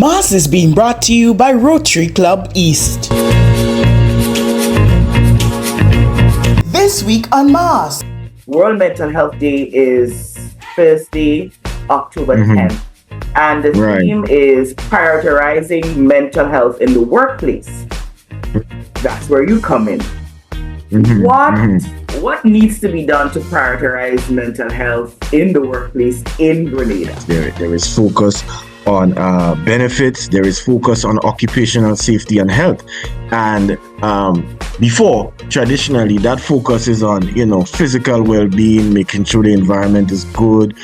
Mass is being brought to you by Rotary Club East. This week on Mass. World Mental Health Day is Thursday, October 10th. And the theme is prioritizing mental health in the workplace. That's where you come in. What needs to be done to prioritize mental health in the workplace in Grenada? There is focus on benefits. There is focus on occupational safety and health. And before, traditionally, that focus is on, physical well-being, making sure the environment is good,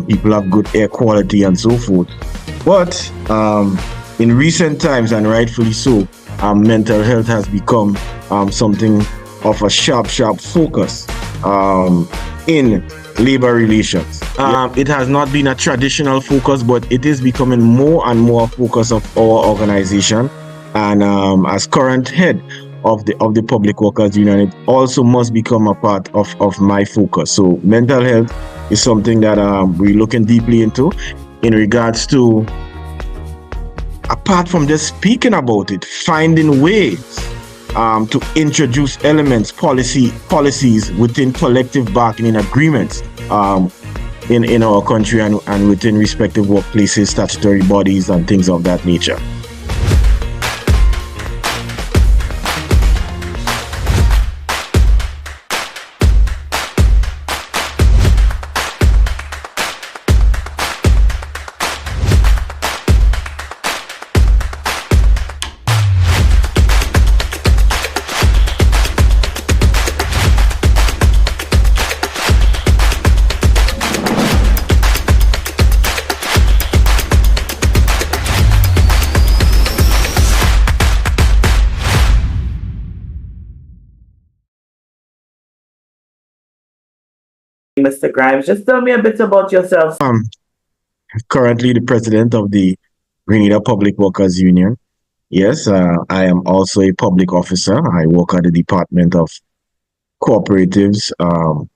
people have good air quality and so forth. But in recent times, and rightfully so, mental health has become something of a sharp focus in labor relations. It has not been a traditional focus, but it is becoming more and more a focus of our organization. And as current head of the Public Workers Union, it also must become a part of my focus. So mental health is something that we're looking deeply into in regards to, apart from just speaking about it, finding ways to introduce elements, policies within collective bargaining agreements in our country and within respective workplaces, statutory bodies, and things of that nature. Mr. Grimes, just tell me a bit about yourself. Currently the president of the Grenada Public Workers Union. Yes, I am also a public officer. I work at the Department of Cooperatives,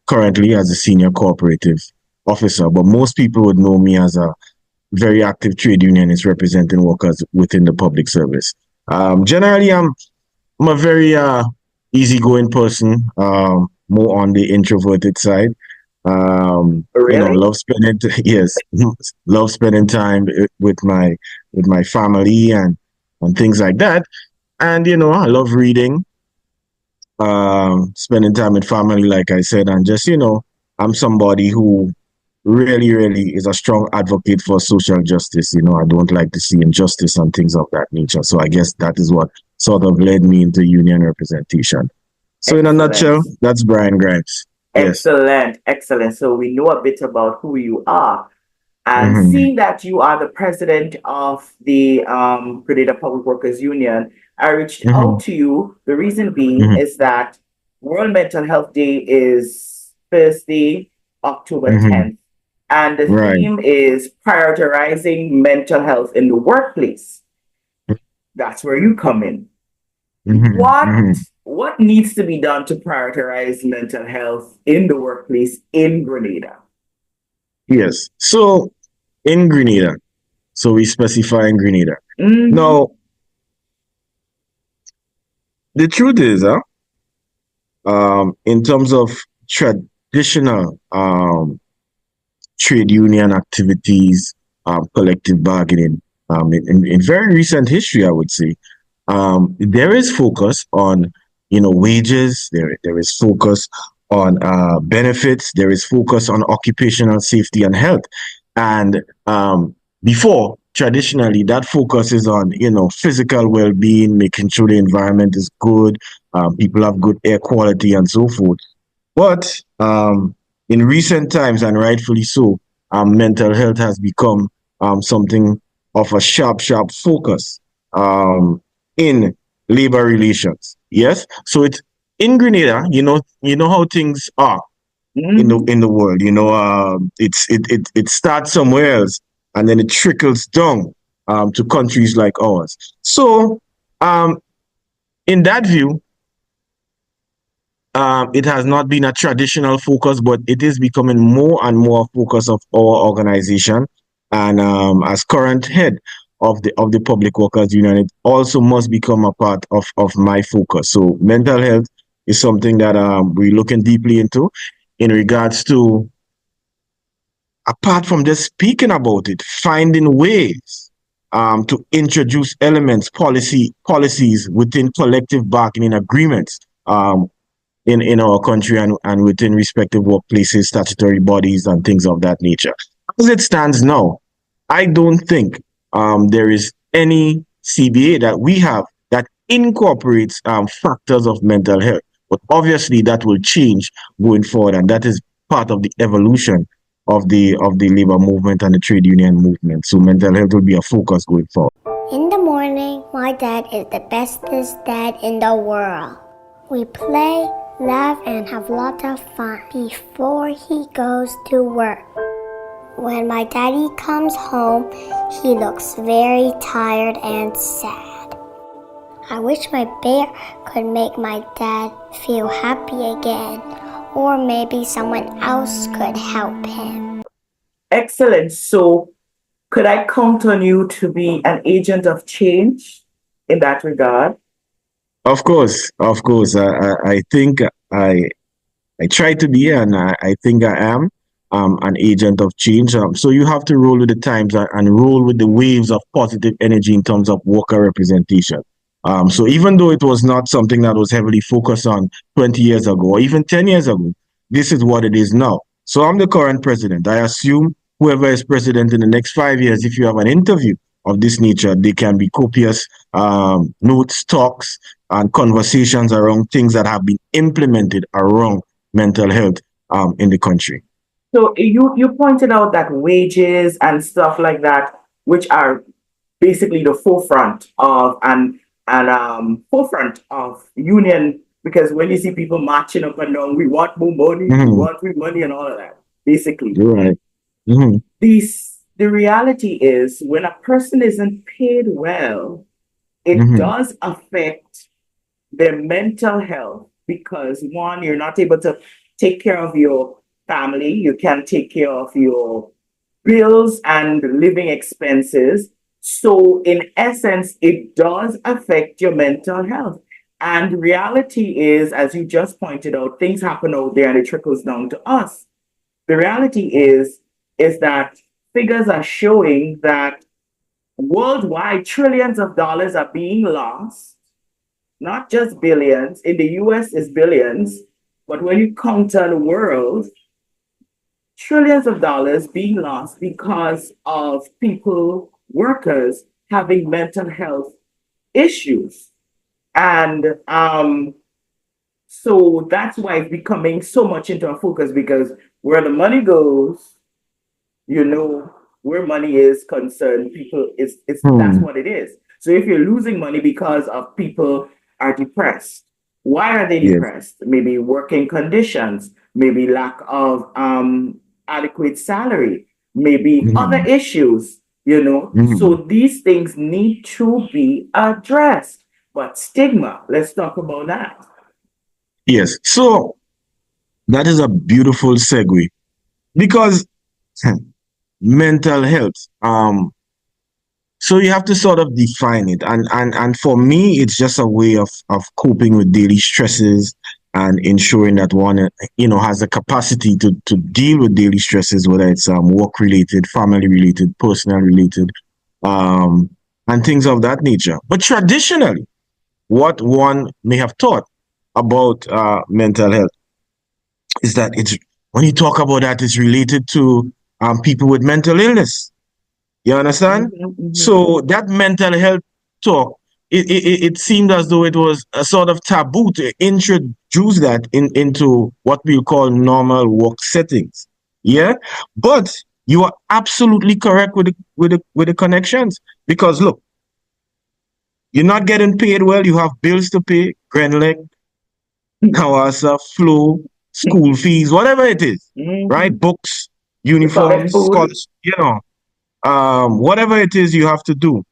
currently as a senior cooperative officer, but most people would know me as a very active trade unionist representing workers within the public service. Generally, I'm a very easygoing person, more on the introverted side. Really? Love spending time with my family and things like that. And I love reading, spending time with family, like I said, and just I'm somebody who really is a strong advocate for social justice. I don't like to see injustice and things of that nature. So I guess that is what sort of led me into union representation. So in a nutshell, that's Brian Grimes. Excellent. So we know a bit about who you are. And seeing that you are the president of the Grenada Public Workers Union, I reached out to you. The reason being is that World Mental Health Day is Thursday, October 10th. And the theme is prioritizing mental health in the workplace. That's where you come in. What needs to be done to prioritize mental health in the workplace in Grenada? Yes. So in Grenada, so we specify in Grenada. Now, the truth is, in terms of traditional trade union activities, collective bargaining, in very recent history, I would say, there is focus on wages, there is focus on benefits, there is focus on occupational safety and health. And before, traditionally, that focus is on, physical well-being, making sure the environment is good, people have good air quality and so forth. But in recent times, and rightfully so, mental health has become something of a sharp focus in labor relations. Yes, so it's in Grenada. You know how things are in the world. It starts somewhere else and then it trickles down to countries like ours. So in that view, it has not been a traditional focus, but it is becoming more and more a focus of our organization. And as current head of the Public Workers Union, it also must become a part of my focus. So mental health is something that we're looking deeply into in regards to, apart from just speaking about it, finding ways to introduce elements, policies within collective bargaining agreements in our country and within respective workplaces, statutory bodies, and things of that nature. As it stands now, I don't think there is any CBA that we have that incorporates factors of mental health. But obviously, that will change going forward, and that is part of the evolution of the labor movement and the trade union movement. So mental health will be a focus going forward. In the morning, my dad is the bestest dad in the world. We play, laugh, and have lots of fun before he goes to work. When my daddy comes home, he looks very tired and sad. I wish my bear could make my dad feel happy again, or maybe someone else could help him. Excellent. So, could I count on you to be an agent of change in that regard? Of course, of course. I think I try to be, and I think I am an agent of change. So you have to roll with the times and roll with the waves of positive energy in terms of worker representation. So even though it was not something that was heavily focused on 20 years ago or even 10 years ago, this is what it is now. So I'm the current president. I assume whoever is president in the next 5 years, if you have an interview of this nature, they can be copious notes, talks, and conversations around things that have been implemented around mental health in the country. So you pointed out that wages and stuff like that, which are basically the forefront of forefront of union, because when you see people marching up and down, we want more money, we want more money, and all of that. Basically, You're right. Mm-hmm. The reality is when a person isn't paid well, it does affect their mental health, because one, you're not able to take care of your family, you can't take care of your bills and living expenses. So in essence, it does affect your mental health. And reality is, as you just pointed out, things happen out there and it trickles down to us. The reality is that figures are showing that worldwide trillions of dollars are being lost, not just billions. In the US is billions, but when you counter the world, trillions of dollars being lost because of people, workers having mental health issues. And so that's why it's becoming so much into our focus, because where the money goes, where money is concerned, people that's what it is. So if you're losing money because of people are depressed, why are they depressed? Maybe working conditions, maybe lack of adequate salary, maybe other issues, So these things need to be addressed. But stigma, let's talk about that. Yes. So that is a beautiful segue, because mental health, so you have to sort of define it, and for me it's just a way of coping with daily stresses and ensuring that one has the capacity to deal with daily stresses, whether it's work related, family related, personal related, and things of that nature. But traditionally, what one may have thought about mental health is that it's, when you talk about that, it's related to people with mental illness. You understand? So that mental health talk, it seemed as though it was a sort of taboo to introduce that into what we call normal work settings. Yeah, but you are absolutely correct with the connections, because look, you're not getting paid well, you have bills to pay, Grenlec, Kawasa, flu, school fees, whatever it is, right? Books, uniforms, scholars, whatever it is you have to do.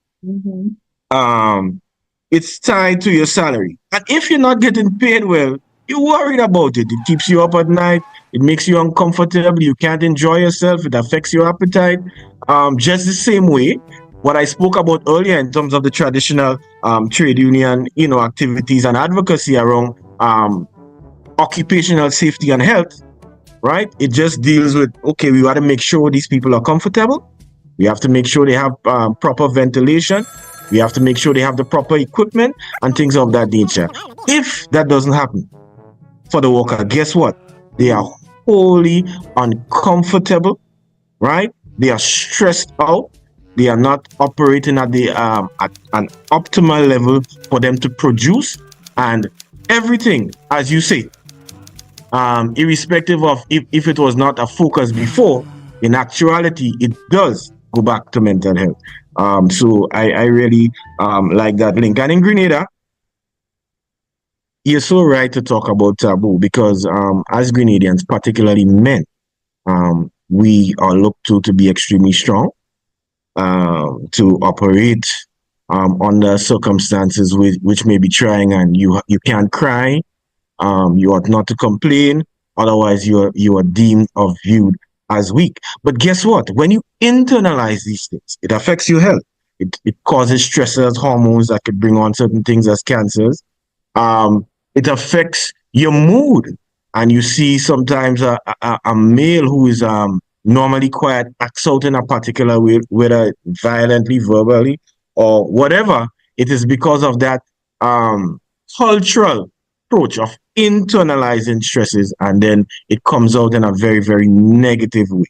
It's tied to your salary. And if you're not getting paid well, you're worried about it. It keeps you up at night. It makes you uncomfortable. You can't enjoy yourself. It affects your appetite. Just the same way, what I spoke about earlier in terms of the traditional trade union, activities and advocacy around occupational safety and health, right? It just deals with, okay, we got to make sure these people are comfortable. We have to make sure they have proper ventilation. We have to make sure they have the proper equipment and things of that nature. If that doesn't happen for the worker, guess what? They are wholly uncomfortable, right? They are stressed out. They are not operating at the at an optimal level for them to produce, and everything, as you say, irrespective of if it was not a focus before, in actuality, it does go back to mental health. So I really like that link. And in Grenada, you're so right to talk about taboo because as Grenadians, particularly men, we are looked to be extremely strong, to operate under circumstances which may be trying, and you can't cry. You ought not to complain, otherwise you are deemed or viewed as weak. But guess what? When you internalize these things, it affects your health. It causes stressors, hormones that could bring on certain things as cancers. It affects your mood, and you see sometimes a male who is normally quiet acts out in a particular way, whether violently, verbally, or whatever. It is because of that cultural approach of internalizing stresses, and then it comes out in a very, very negative way.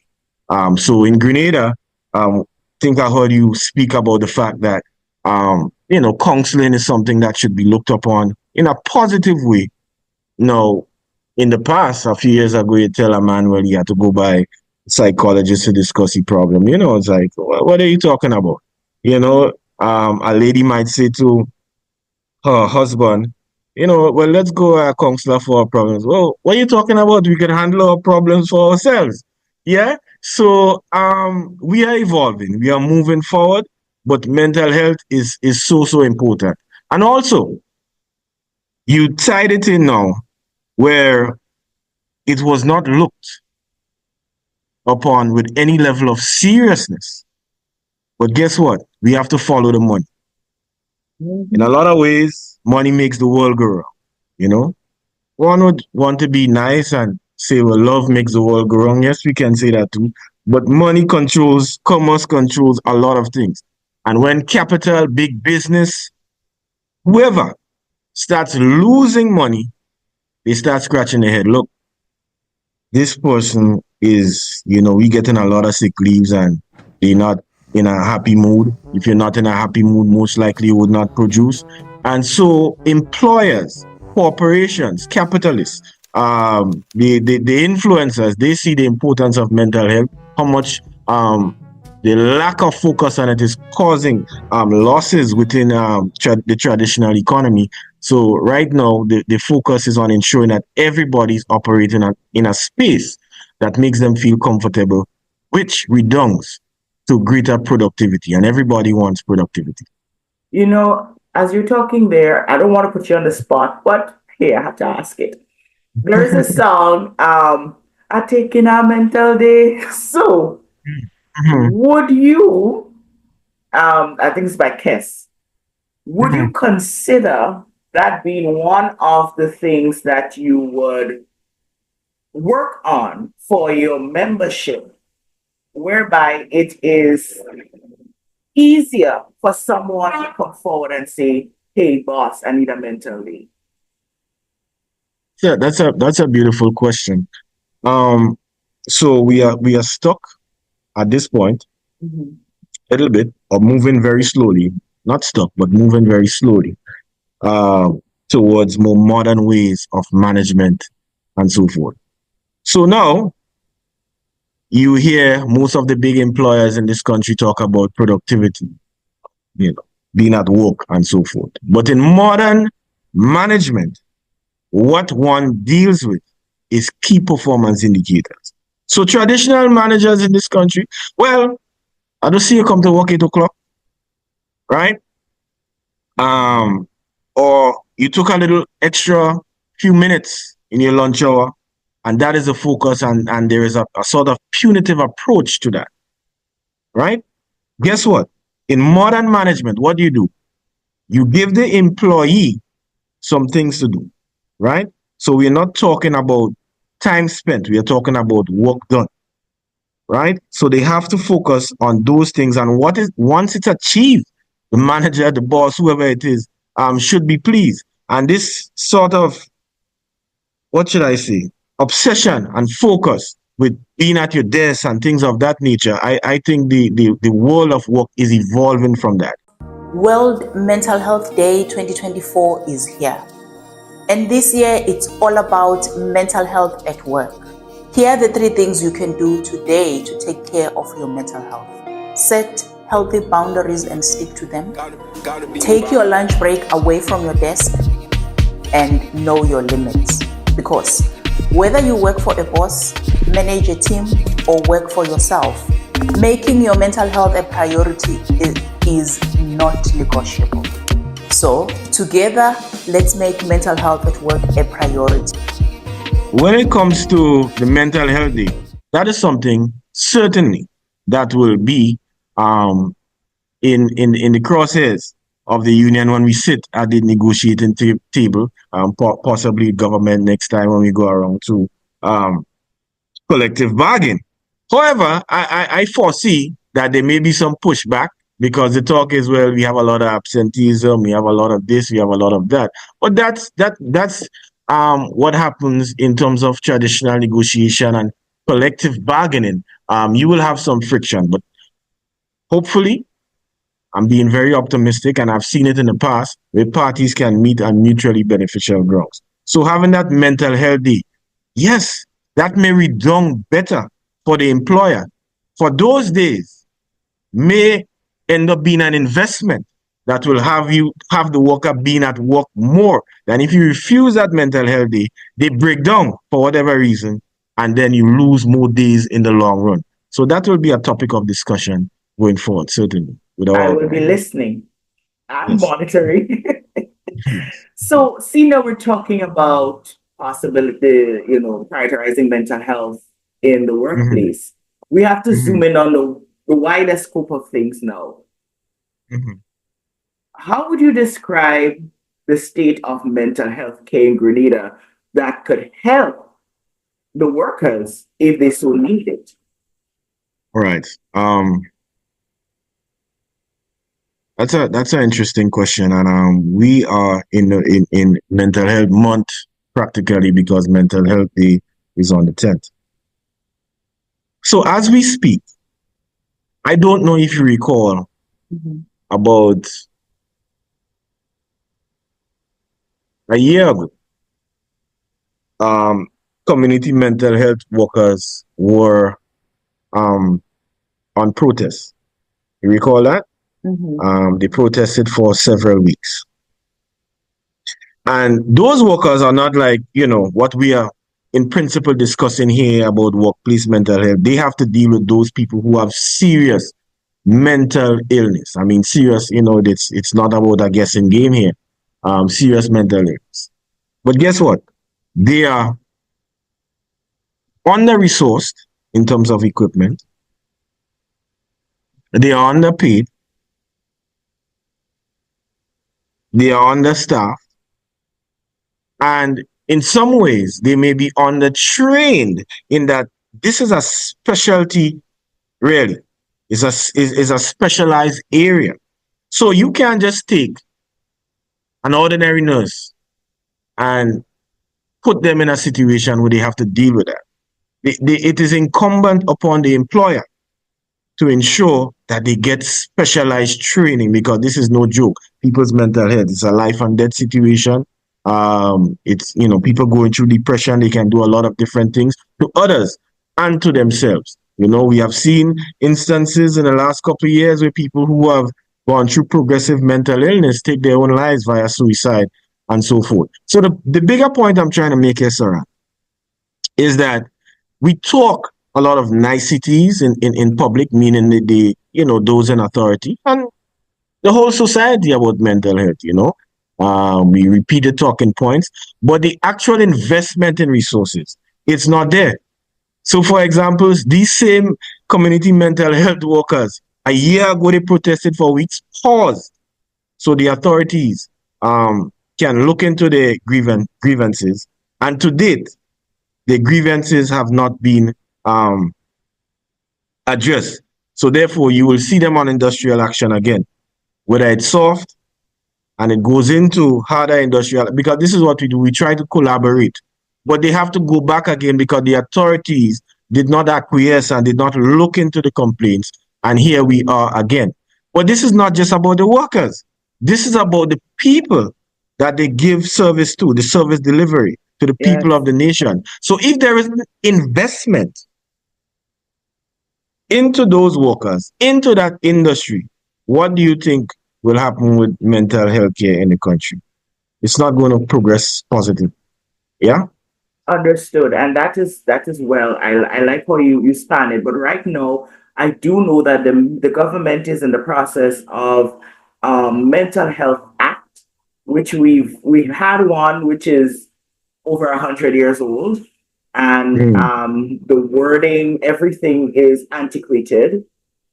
So in Grenada, I think I heard you speak about the fact that counseling is something that should be looked upon in a positive way. Now, in the past, a few years ago, you tell a man, well, he had to go by a psychologist to discuss the problem. It's like, what are you talking about? A lady might say to her husband, well, let's go a counselor for our problems. Well, what are you talking about? We can handle our problems for ourselves. Yeah. So we are evolving, we are moving forward, but mental health is so important. And also, you tied it in now where it was not looked upon with any level of seriousness. But guess what? We have to follow the money. In a lot of ways, money makes the world go round. One would want to be nice and say, well, love makes the world go round. Yes, we can say that too. But money controls, commerce controls a lot of things. And when capital, big business, whoever starts losing money, they start scratching their head. Look, this person is, we getting a lot of sick leaves and they're not in a happy mood. If you're not in a happy mood, most likely you would not produce. And so employers, corporations, capitalists, the influencers, they see the importance of mental health, how much the lack of focus on it is causing losses within the traditional economy. So right now, the focus is on ensuring that everybody's operating in a space that makes them feel comfortable, which redounds to greater productivity, and everybody wants productivity. As you're talking there, I don't want to put you on the spot, but hey, I have to ask it. There is a song, I taking a mental day. So would you, I think it's by Kiss, would you consider that being one of the things that you would work on for your membership, whereby it is easier for someone to come forward and say, hey, boss, I need a mental day? Yeah, that's a beautiful question. So we are stuck at this point, a little bit, or moving very slowly, not stuck, but moving very slowly towards more modern ways of management and so forth. So now you hear most of the big employers in this country talk about productivity, being at work and so forth. But in modern management, what one deals with is key performance indicators. So traditional managers in this country, well, I don't see you come to work 8 o'clock, right? Or you took a little extra few minutes in your lunch hour, and that is the focus, and there is a sort of punitive approach to that, right? Guess what? In modern management, what do? You give the employee some things to do, right? So we're not talking about time spent, we are talking about work done, right? So they have to focus on those things, and what is once it's achieved, the manager, the boss, whoever it is, should be pleased. And this sort of, what should I say, obsession and focus with being at your desk and things of that nature, I think the world of work is evolving from that. World Mental Health Day 2024 is here. And this year, it's all about mental health at work. Here are the 3 things you can do today to take care of your mental health. Set healthy boundaries and stick to them. Take your lunch break away from your desk and know your limits. Because whether you work for a boss, manage a team, or work for yourself, making your mental health a priority is not negotiable. So, together, let's make mental health at work a priority. When it comes to the mental health day, that is something certainly that will be in the crosshairs of the union when we sit at the negotiating table, possibly government next time when we go around to collective bargain. However, I foresee that there may be some pushback, because the talk is, well, we have a lot of absenteeism, we have a lot of this, we have a lot of that. But that's what happens in terms of traditional negotiation and collective bargaining. You will have some friction, but hopefully, I'm being very optimistic, and I've seen it in the past, where parties can meet on mutually beneficial grounds. So having that mental health day, yes, that may redound better for the employer. For those days, may end up being an investment that will have the worker being at work more than if you refuse that mental health day. They break down for whatever reason, and then you lose more days in the long run. So that will be a topic of discussion going forward, certainly. I will be listening and monitoring. So, now we're talking about possibility, prioritizing mental health in the workplace. We have to zoom in on the wider scope of things now. How would you describe the state of mental health care in Grenada that could help the workers if they so need it? All right. That's an interesting question, and we are in mental health month practically, because mental health day is on the 10th. So as we speak, I don't know if you recall about a year ago, community mental health workers were on protest. You recall that? They protested for several weeks. And those workers are not like, what we are in principle discussing here about workplace mental health. They have to deal with those people who have serious mental illness. I mean, serious, it's not about a guessing game here. Serious mental illness. But guess what? They are under-resourced in terms of equipment. They are underpaid. They are understaffed. And in some ways, they may be undertrained in that this is a specialty, really. It's a specialized area. So you can't just take an ordinary nurse and put them in a situation where they have to deal with that. It is incumbent upon the employer to ensure that they get specialized training, because this is no joke. People's mental health is a life and death situation. It's, people going through depression, they can do a lot of different things to others and to themselves. We have seen instances in the last couple of years where people who have gone through progressive mental illness take their own lives via suicide and so forth. So the bigger point I'm trying to make here, Sarah, is that we talk a lot of niceties in public, meaning those in authority and the whole society about mental health, we repeat the talking points, but the actual investment in resources, it's not there. So for example, these same community mental health workers A year ago, they protested for weeks, paused. So the authorities can look into the grievances. And to date, the grievances have not been addressed. So therefore, you will see them on industrial action again, whether it's soft and it goes into harder industrial, because this is what we do. We try to collaborate, but they have to go back again because the authorities did not acquiesce and did not look into the complaints. And here we are again. But this is not just about the workers. This is about the people that they give service to, the service delivery to the people of the nation. So if there is investment into those workers, into that industry, what do you think will happen with mental health care in the country? It's not going to progress positive. Yeah? Understood. And that is well. I like how you span it. But right now, I do know that the government is in the process of mental health act, which we've had one which is over 100 years old, and the wording, everything is antiquated.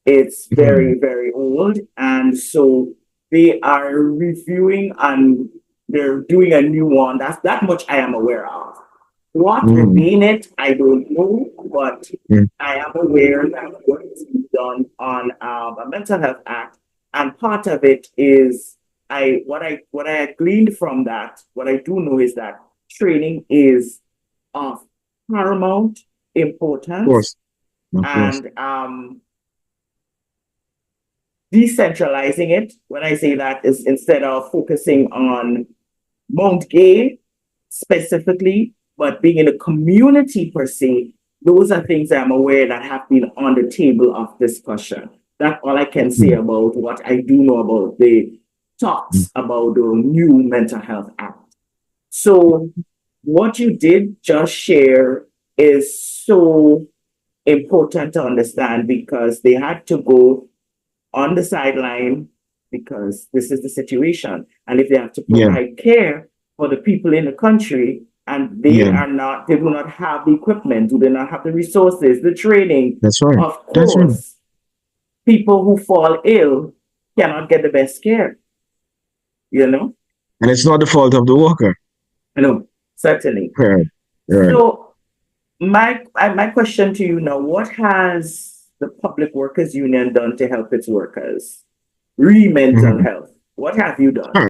It's very old, and so they are reviewing and they're doing a new one. That's that much I am aware of. What will be in it, I don't know, but I am aware that what is being done on a mental health act, and part of it is what I gleaned from that. What I do know is that training is of paramount importance, Of course. and decentralizing it. When I say that, is instead of focusing on Mount Gay specifically, but being in a community per se, those are things I'm aware that have been on the table of discussion. That's all I can say about what I do know about the talks about the new Mental Health Act. So what you did just share is so important to understand, because they had to go on the sideline because this is the situation. And if they have to provide care for the people in the country, and they do not have the equipment, do they not have the resources, the training? That's right. Of course, people who fall ill cannot get the best care, you know? And it's not the fault of the worker. No, certainly. Right. So my question to you now, what has the Public Workers Union done to help its workers? Mental health. What have you done?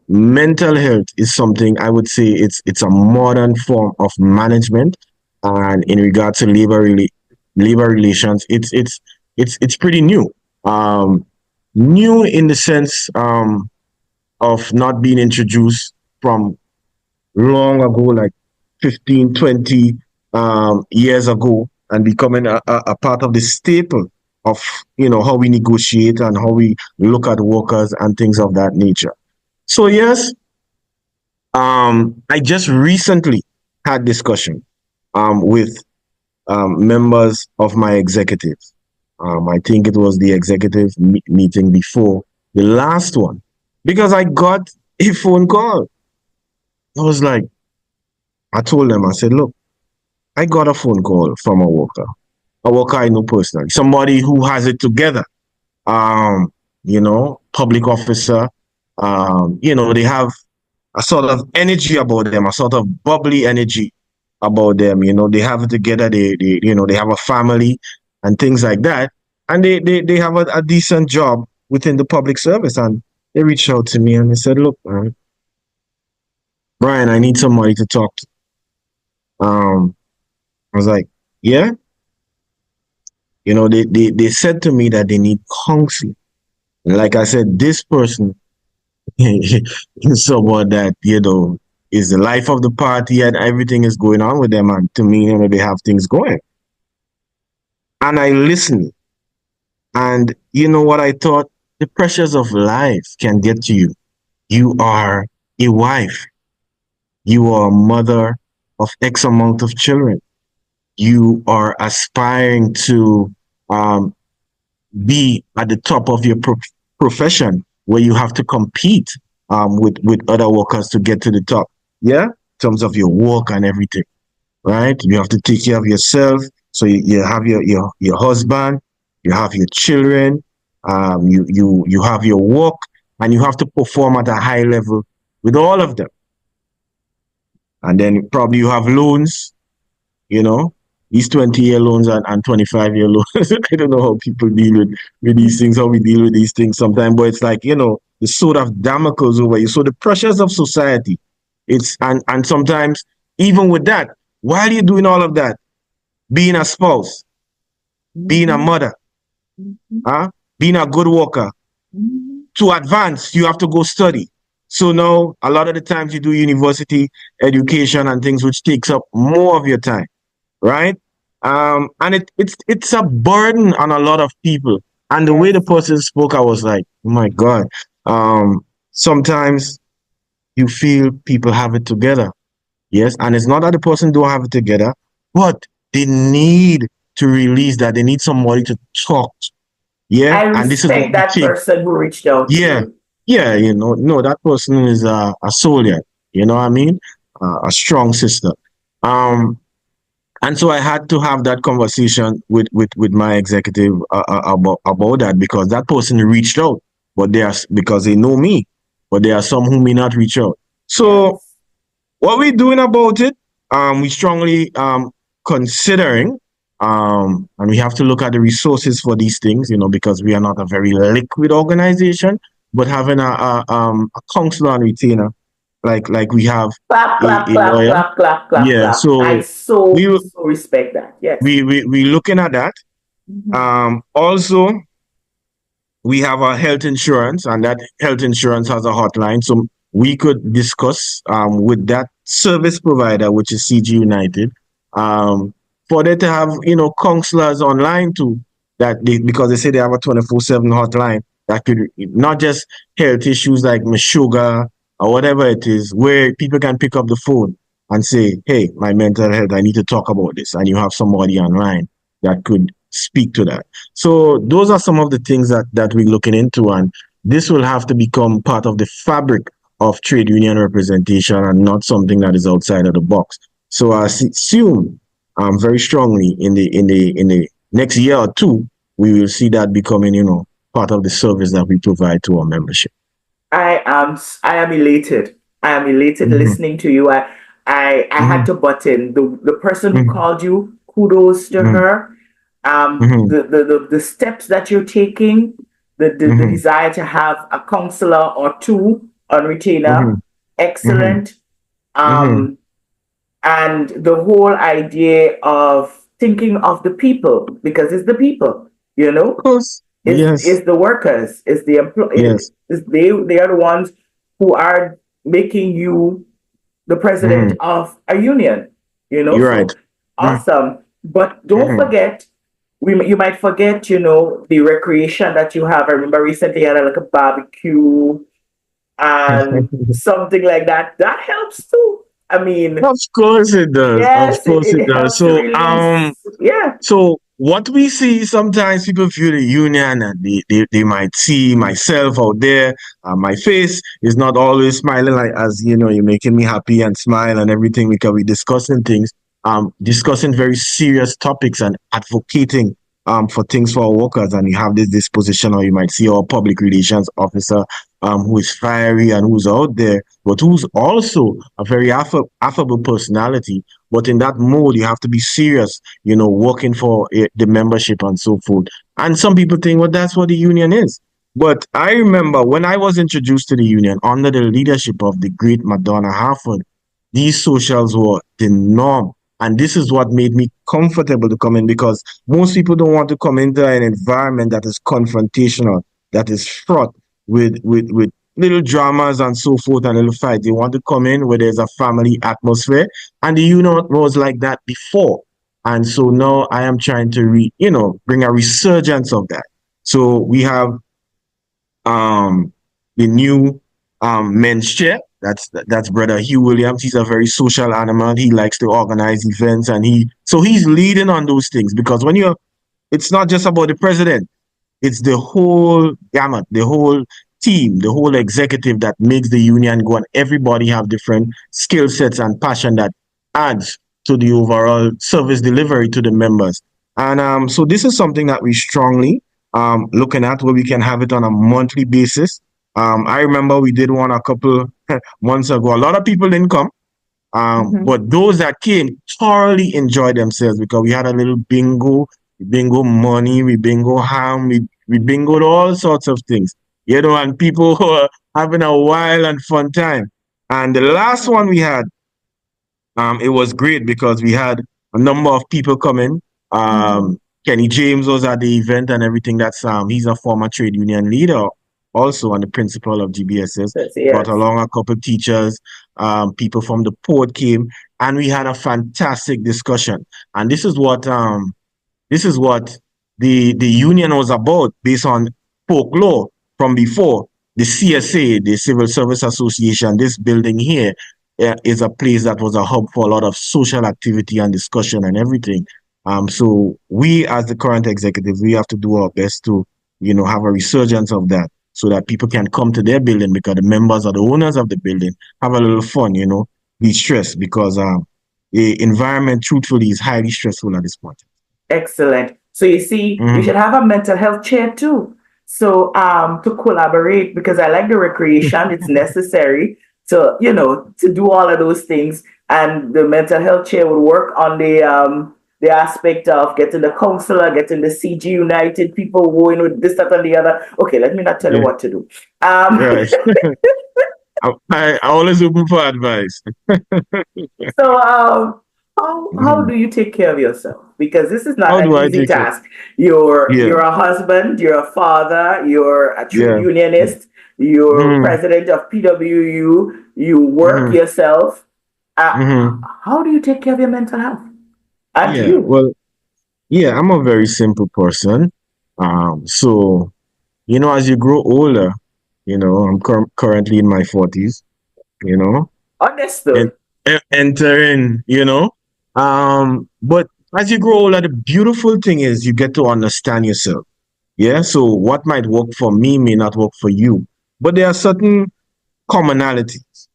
Mental health is something I would say it's a modern form of management, and in regard to labor relations, it's pretty new. New in the sense of not being introduced from long ago, like 15, 20 years ago, and becoming a part of the staple of how we negotiate and how we look at workers and things of that nature. So yes, I just recently had discussion with members of my executives. I think it was the executive meeting before the last one, because I got a phone call. I was like, I told them, I said, look, I got a phone call from a worker I know personally, somebody who has it together, public officer. They have a sort of energy about them, a sort of bubbly energy about them. They have it together. They have a family and things like that, and they have a decent job within the public service. And they reached out to me and they said, "Look, Brian, I need somebody to talk to." I was like, "Yeah." They said to me that they need counseling. And like I said, this person is someone that, is the life of the party and everything is going on with them. And to me, they have things going. And I listened. And you know what I thought? The pressures of life can get to you. You are a wife. You are a mother of X amount of children. You are aspiring to be at the top of your profession, where you have to compete with other workers to get to the top. Yeah, in terms of your work and everything, right? You have to take care of yourself. So you have your husband, you have your children, you have your work, and you have to perform at a high level with all of them. And then probably you have loans, you know, these 20-year loans and 25-year loans. I don't know how people deal with these things, how we deal with these things sometimes, but it's like, the sword of Damocles over you. So the pressures of society, and sometimes even with that, while you're doing all of that, being a spouse, being a mother, being a good worker, to advance, you have to go study. So now, a lot of the times you do university education and things which takes up more of your time, right? And it's a burden on a lot of people. And the way the person spoke, I was like, oh my God. Sometimes you feel people have it together. Yes, and it's not that the person don't have it together, but they need to release that. They need somebody to talk. Yeah, I and this is what respect we that take. person who reached out to Yeah, you. yeah, no, that person is a soldier. You know what I mean? A strong sister. Um, and so I had to have that conversation with my executive about that, because that person reached out, but because they know me, but there are some who may not reach out. So Yes. what we're doing about it, we strongly considering, and we have to look at the resources for these things, because we are not a very liquid organization, but having a counselor and retainer, like we have Clap, clap, a clap, lawyer. clap, clap, clap, Yeah, clap. I so so, we will- so respect that. Yes. we looking at that. Also, we have our health insurance, and that health insurance has a hotline. So we could discuss with that service provider, which is CG United, for them to have, counselors online too, because they say they have a 24/7 hotline that could not just health issues like my sugar or whatever it is, where people can pick up the phone and say, hey, my mental health, I need to talk about this. And you have somebody online that could speak to that. So those are some of the things that we're looking into, and this will have to become part of the fabric of trade union representation and not something that is outside of the box. So I assume very strongly in the next year or two, we will see that becoming, part of the service that we provide to our membership. I am elated. I am elated listening to you. I had to butt in. The person who called you, kudos to her. The steps that you're taking, the desire to have a counselor or two on retainer, excellent. And the whole idea of thinking of the people, because it's the people, Of course. it's, Yes. the workers, it's the employees, Yes. they are the ones who are making you the president of a union, You're so right. awesome. But don't forget, you might forget, the recreation that you have. I remember recently you had like a barbecue and something like that. That helps too. I mean, Of course it does. Of yes, course it it does. helps to release. Yeah. So what we see sometimes, people feel the union and they might see myself out there. My face is not always smiling like, as you're making me happy and smile and everything, because we're discussing things, discussing very serious topics and advocating for things for our workers. And you have this disposition, or you might see our public relations officer who is fiery and who's out there, but who's also a very affable personality. But in that mode, you have to be serious, working for the membership and so forth. And some people think, well, that's what the union is. But I remember when I was introduced to the union under the leadership of the great Madonna Harford, these socials were the norm. And this is what made me comfortable to come in, because most people don't want to come into an environment that is confrontational, that is fraught with little dramas and so forth and little fight. They want to come in where there's a family atmosphere, and the union was like that before. And so now I am trying to bring a resurgence of that. So we have the new men's chair. That's brother Hugh Williams. He's a very social animal. He likes to organize events, and he's leading on those things, because it's not just about the president. It's the whole gamut, the whole team, the whole executive that makes the union go, and everybody have different skill sets and passion that adds to the overall service delivery to the members. And so this is something that we strongly looking at where we can have it on a monthly basis. I remember we did one a couple months ago. A lot of people didn't come, but those that came thoroughly enjoyed themselves because we had a little bingo money, we bingo ham, we bingoed all sorts of things, and people were having a wild and fun time. And the last one we had, it was great because we had a number of people coming. Kenny James was at the event and everything. He's a former trade union leader also and the principal of GBSS. Yes. Brought along a couple of teachers, people from the port came, and we had a fantastic discussion. And this is what the union was about based on folklore from before. The CSA, the Civil Service Association, this building here is a place that was a hub for a lot of social activity and discussion and everything. So we, as the current executive, we have to do our best to, have a resurgence of that so that people can come to their building because the members or the owners of the building have a little fun, be stressed because the environment, truthfully, is highly stressful at this point. Excellent. So you see, you should have a mental health chair too. So to collaborate, because I like the recreation, it's necessary to do all of those things, and the mental health chair would work on the aspect of getting the counselor, getting the CG United people going with this, that, and the other. Okay, let me not tell you what to do. Right. I always open for advice. So how do you take care of yourself? Because this is not How an do I easy take care? task. You're Yeah. a husband, you're a father, you're a trade Yeah. unionist, you're president of PWU, you work yourself. How do you take care of your mental health? And Yeah. you? Well, yeah, I'm a very simple person. So, as you grow older, I'm currently in my 40s, and Understood. entering, but as you grow older, the beautiful thing is you get to understand yourself. Yeah. So what might work for me may not work for you, but there are certain commonalities.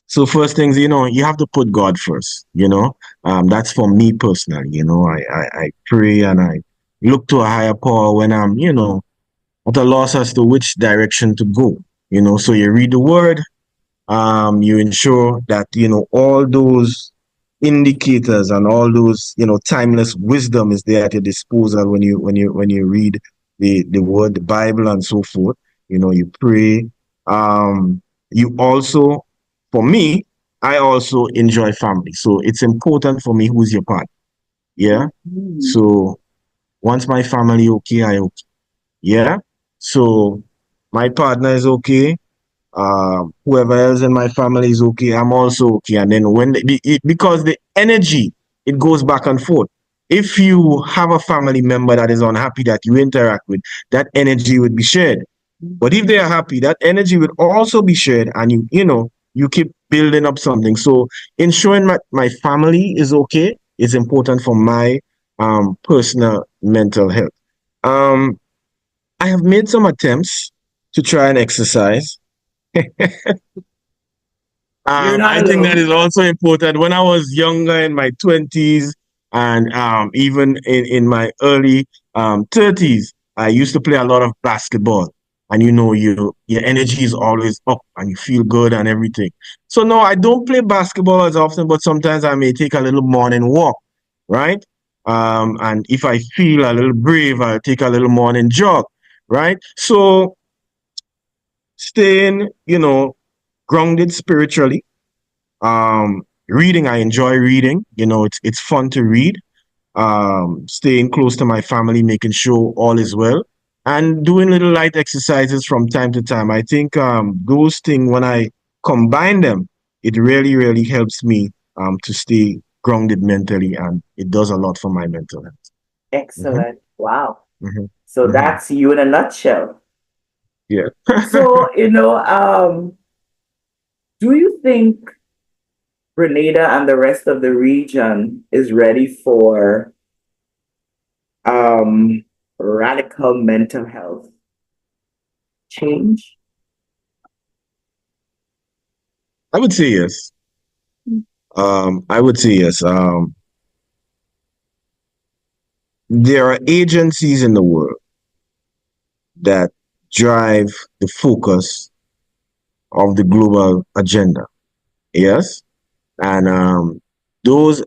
So first things, you have to put God first. That's for me personally. I pray and I look to a higher power when I'm, at a loss as to which direction to go. So you read the word, you ensure that, all those indicators and all those, timeless wisdom is there at your disposal when you read the word, the Bible and so forth. You pray. You also, for me, I also enjoy family. So it's important for me who's your partner. Yeah. So once my family okay, I okay. Yeah. So my partner is okay. Whoever else in my family is okay, I'm also okay. And then because the energy, it goes back and forth. If you have a family member that is unhappy that you interact with, that energy would be shared. But if they are happy, that energy would also be shared, and you keep building up something. So ensuring my family is okay is important for my personal mental health. Um, I have made some attempts to try and exercise. You're not I think that alone. is also important. When I was younger in my 20s and even in my early 30s, I used to play a lot of basketball. And your energy is always up and you feel good and everything. So no, I don't play basketball as often, but sometimes I may take a little morning walk, right? And if I feel a little brave, I'll take a little morning jog, right? So staying, grounded spiritually. Reading, I enjoy reading. It's fun to read. Staying close to my family, making sure all is well, and doing little light exercises from time to time. I think those things, when I combine them, it really, really helps me to stay grounded mentally, and it does a lot for my mental health. Excellent. Wow. hmm So hmm that's you in a nutshell. Yeah. So, do you think Grenada and the rest of the region is ready for radical mental health change? I would say yes. I would say yes. there are agencies in the world that drive the focus of the global agenda. Yes, and those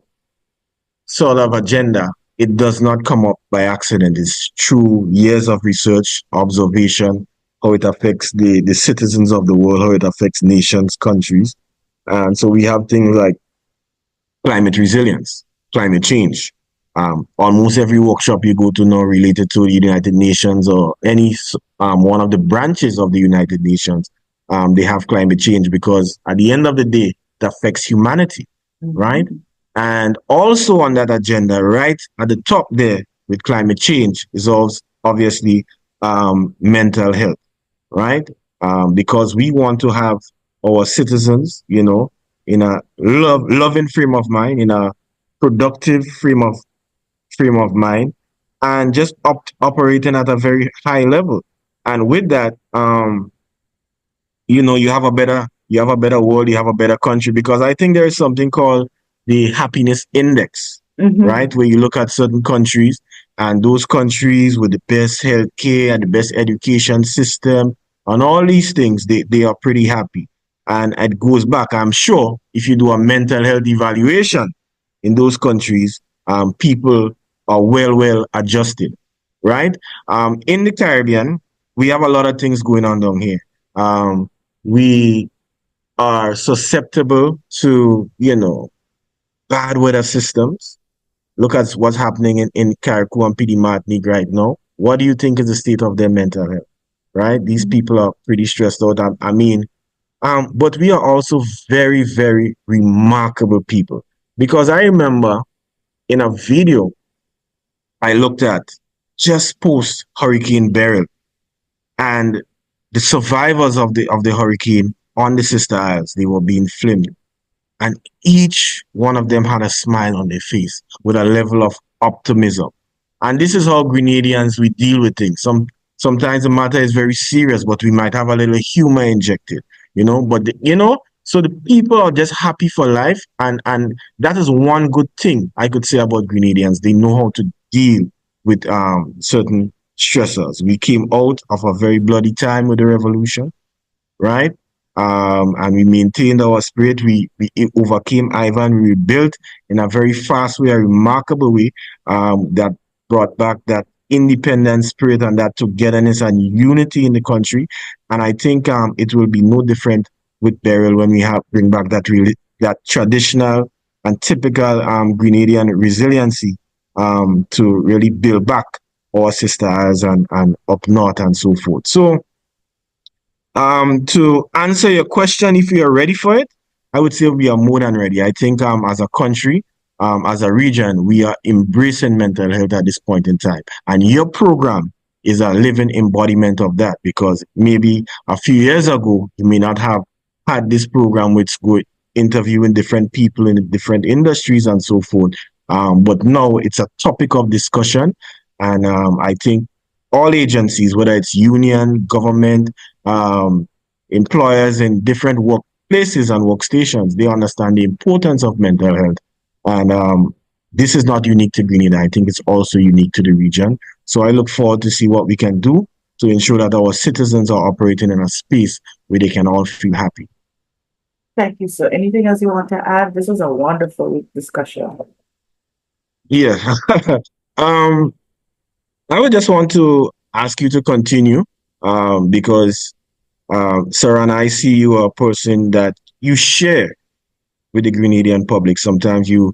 sort of agenda, it does not come up by accident. It's through years of research, observation, how it affects the citizens of the world, how it affects nations, countries. And so we have things like climate resilience, climate change. Almost every workshop you go to now related to the United Nations or any one of the branches of the United Nations, they have climate change because at the end of the day, it affects humanity, right? And also on that agenda, right at the top there with climate change is also obviously mental health, right? Because we want to have our citizens, in a loving frame of mind, in a productive frame of mind, and just operating at a very high level. And with that, you have a better world, you have a better country, because I think there is something called the happiness index, right? Where you look at certain countries, and those countries with the best healthcare and the best education system and all these things, they are pretty happy. And it goes back, I'm sure, if you do a mental health evaluation in those countries, people are well adjusted, right? In the Caribbean, we have a lot of things going on down here. We are susceptible to, bad weather systems. Look at what's happening in Carriacou and PD Martinique right now. What do you think is the state of their mental health? Right? These people are pretty stressed out. I mean, but we are also very, very remarkable people. Because I remember in a video I looked at just post Hurricane Beryl, and the survivors of the hurricane on the Sister Isles, they were being filmed. And each one of them had a smile on their face with a level of optimism. And this is how Grenadians, we deal with things. Sometimes the matter is very serious, but we might have a little humor injected, so the people are just happy for life. And that is one good thing I could say about Grenadians. They know how to deal with certain stressors. We came out of a very bloody time with the revolution, right? And we maintained our spirit. We overcame Ivan. We rebuilt in a very fast way, a remarkable way, that brought back that independent spirit and that togetherness and unity in the country. And I think it will be no different with Beryl when we bring back that traditional and typical Grenadian resiliency to really build back our sister isles and up north and so forth. So to answer your question, if you are ready for it, I would say we are more than ready. I think as a country, as a region, we are embracing mental health at this point in time. And your program is a living embodiment of that, because maybe a few years ago, you may not have had this program which go interviewing different people in different industries and so forth. But now it's a topic of discussion. And I think all agencies, whether it's union, government, employers in different workplaces and workstations, they understand the importance of mental health. And this is not unique to Grenada. I think it's also unique to the region. So I look forward to see what we can do to ensure that our citizens are operating in a space where they can all feel happy. Thank you, sir. Anything else you want to add? This was a wonderful discussion. Yeah. I would just want to ask you to continue, because Sarah, I see you are a person that you share with the Grenadian public. Sometimes you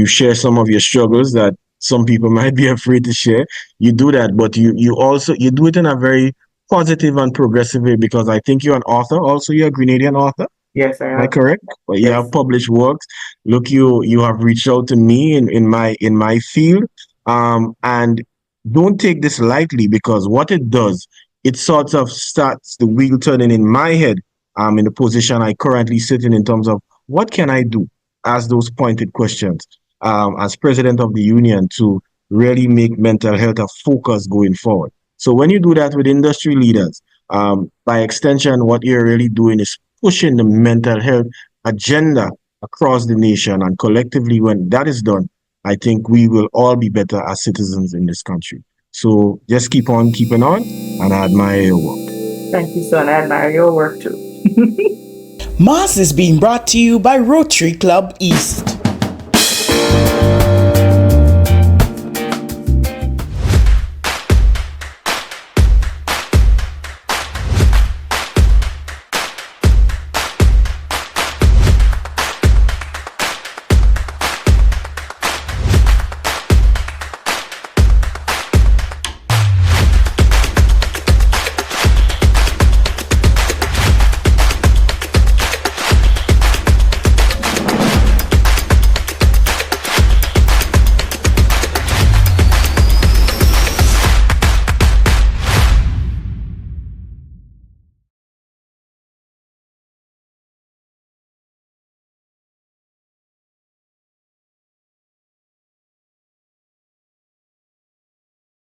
share some of your struggles that some people might be afraid to share. You do that, but you do it in a very positive and progressive way, because I think you're an author. Also, you're a Grenadian author. Yes, I am. Am I correct? But you have published works. Look, you have reached out to me in my field, and don't take this lightly, because what it does, it sort of starts the wheel turning in my head, in the position I currently sit in terms of what can I do, ask those pointed questions, as president of the union, to really make mental health a focus going forward. So when you do that with industry leaders, by extension, what you're really doing is pushing the mental health agenda across the nation. And collectively, when that is done, I think we will all be better as citizens in this country. So just keep on keeping on, and I admire your work. Thank you, son. I admire your work too. Mass is being brought to you by Rotary Club East.